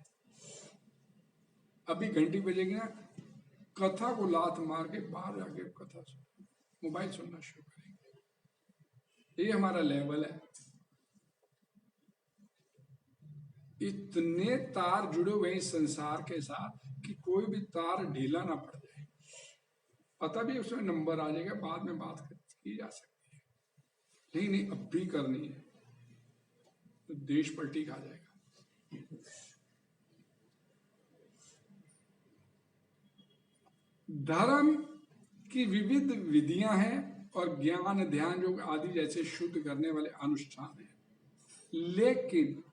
[SPEAKER 1] अभी घंटी बजेगी ना, कथा को लात मार के बाहर जाके कथा सुन, मोबाइल सुनना शुरू करेंगे। ये हमारा लेवल है। इतने तार जुड़े हुए इस संसार के साथ कि कोई भी तार ढीला ना पड़ जाए। पता भी उसमें नंबर आ जाएगा, बाद में बात की जा सकती है। नहीं अब भी करनी है तो देश पलटी खा जाएगा। धर्म की विविध विधियां हैं और ज्ञान, ध्यान, योग आदि जैसे शुद्ध करने वाले अनुष्ठान हैं, लेकिन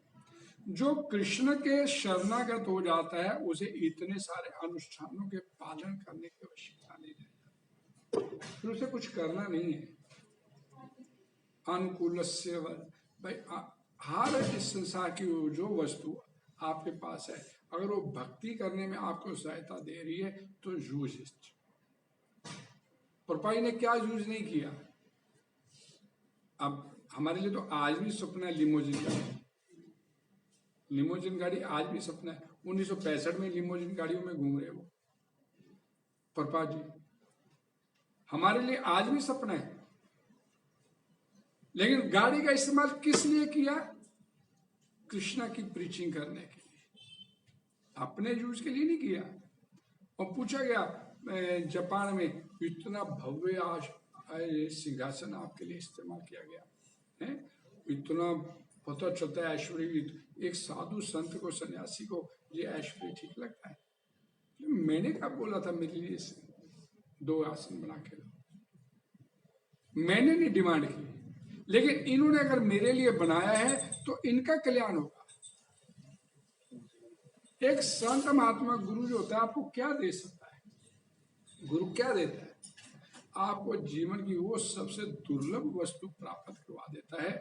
[SPEAKER 1] जो कृष्ण के शरणागत हो जाता है उसे इतने सारे अनुष्ठानों के पालन करने की आवश्यकता नहीं है, फिर उसे कुछ करना नहीं है। अनुकूल भाई हर इस संसार की जो वस्तु आपके पास है, अगर वो भक्ति करने में आपको सहायता दे रही है तो यूज इट। प्रभुपाद ने क्या यूज नहीं किया? अब हमारे लिए तो आज भी सपना है लिमोजिन गाड़ी। लिमोजिन गाड़ी आज भी सपना है। 1965 में लिमोजिन गाड़ियों में घूम रहे वो प्रभुपाद जी, हमारे लिए आज भी सपना है। लेकिन गाड़ी का इस्तेमाल किस लिए किया? कृष्णा की प्रीचिंग करने के लिए, अपने यूज के लिए नहीं किया। और पूछा गया जापान में इतना भव्य सिंहासन आपके लिए इस्तेमाल किया गया है, इतना पता चलता है ऐश्वर्य। एक साधु संत को, सन्यासी को ये ऐश्वर्य ठीक लगता है? मैंने क्या बोला था मेरे लिए 2 आसन बना के दो, मैंने नहीं डिमांड की, लेकिन इन्होंने अगर मेरे लिए बनाया है तो इनका कल्याण होगा। एक संत महात्मा गुरु जो होता है आपको क्या दे सकता है? गुरु क्या देता है? आपको जीवन की वो सबसे दुर्लभ वस्तु प्राप्त करवा देता है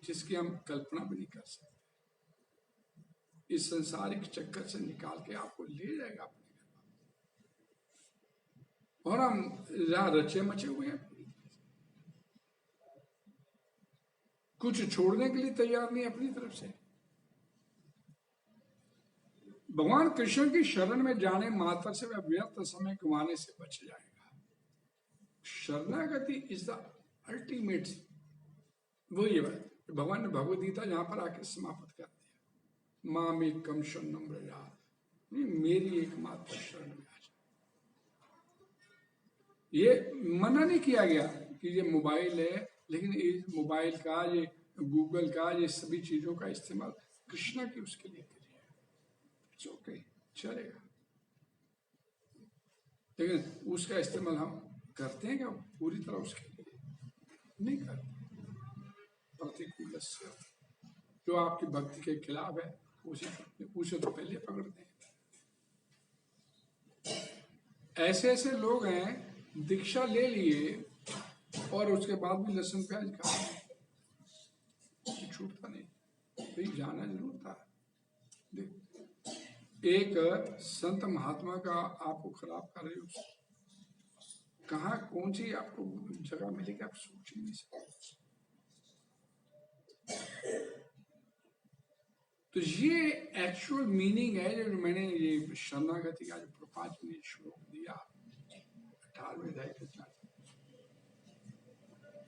[SPEAKER 1] जिसकी हम कल्पना भी नहीं कर सकते। इस संसारिक चक्कर से निकाल के आपको ले जाएगा अपने घर, और हम जहां रचे मचे हुए हैं, कुछ छोड़ने के लिए तैयार नहीं अपनी तरफ से। भगवान कृष्ण की शरण में जाने मात्र से वह व्यर्थ समय गंवाने से बच जाएगा। शरणागति इज द अल्टीमेट। वो ये बात भगवान ने भगवद गीता यहां पर आके समाप्त कर दिया, माम एकम शरणम व्रज, मेरी एकमात्र शरण में आ जा। ये मना नहीं किया गया कि ये मोबाइल है, लेकिन इस मोबाइल का, ये गूगल का, ये सभी चीजों का इस्तेमाल कृष्णा की उसके लिए करिए, ओके चलेगा। लेकिन उसका इस्तेमाल हम करते हैं क्या पूरी तरह? उसके लिए नहीं करते। प्रतिकूल जो आपकी भक्ति के खिलाफ है उसे तो पहले पकड़ते हैं। ऐसे ऐसे लोग हैं दीक्षा ले लिए और उसके बाद भी लहसुन प्याज खा रहे हैं, छूटता नहीं, भाई जाना जरूर था। एक संत महात्मा का आपको खराब कर रहे हो, कहाँ कौन सी आपको जगह मिलेगी आप सोच ही नहीं सकते। तो ये एक्चुअल मीनिंग है जो मैंने ये शरणागति का जो प्रपात में श्लोक दिया 18वें अध्याय के 4,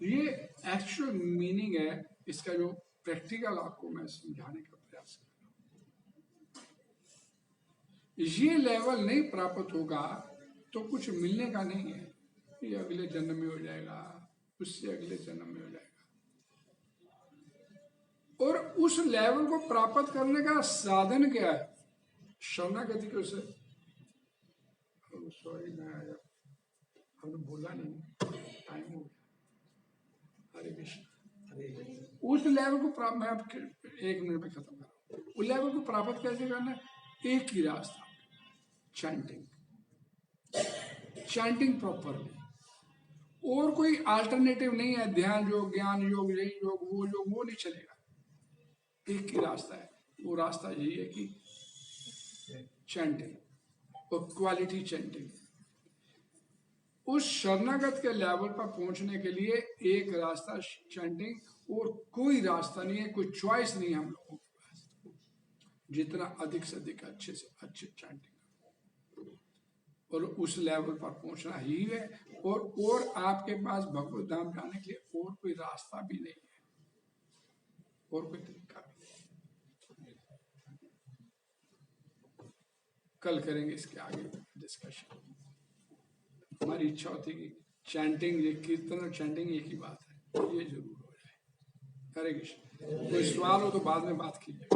[SPEAKER 1] ये एक्चुअल मीनिंग है इसका, जो प्रैक्टिकल आपको मैं समझाने का प्रयास कर रहा हूं। ये लेवल नहीं प्राप्त होगा तो कुछ मिलने का नहीं है। ये अगले जन्म में हो जाएगा, उससे अगले जन्म में हो जाएगा। और उस लेवल को प्राप्त करने का साधन क्या है? शरणागति को से सॉरी मैं हमने बोला नहीं, टाइम हो गया। हरे कृष्ण। उस लेवल को प्राप्त, मैं आप 1 मिनट में खत्म कर रहा हूं। उस लेवल को प्राप्त कैसे करना है? एक ही रास्ता, चैंटिंग, चैंटिंग प्रॉपरली। और कोई अल्टरनेटिव नहीं है। ध्यान योग, ज्ञान योग, यही योग, वो नहीं चलेगा। एक ही रास्ता है, वो रास्ता यही है कि चैंटिंग और क्वालिटी चैंटिंग। उस शरणागत के लेवल पर पहुंचने के लिए एक रास्ता चैंटिंग, और कोई रास्ता नहीं है, कोई चॉइस नहीं है हम लोगों के पास। जितना अधिक से अधिक अच्छे से अच्छे चैंटिंग, और उस लेवल पर पहुंचना ही है। और आपके पास भगवत धाम जाने के लिए और कोई रास्ता भी नहीं है, और कोई तरीका भी नहीं। कल करेंगे इसके आगे डिस्कशन। हमारी इच्छा होती कि चैंटिंग, ये कीर्तन और चैंटिंग एक ही बात है, ये जरूर हो जाए। हरे कृष्ण। कोई सवाल हो तो बाद में बात कीजिए।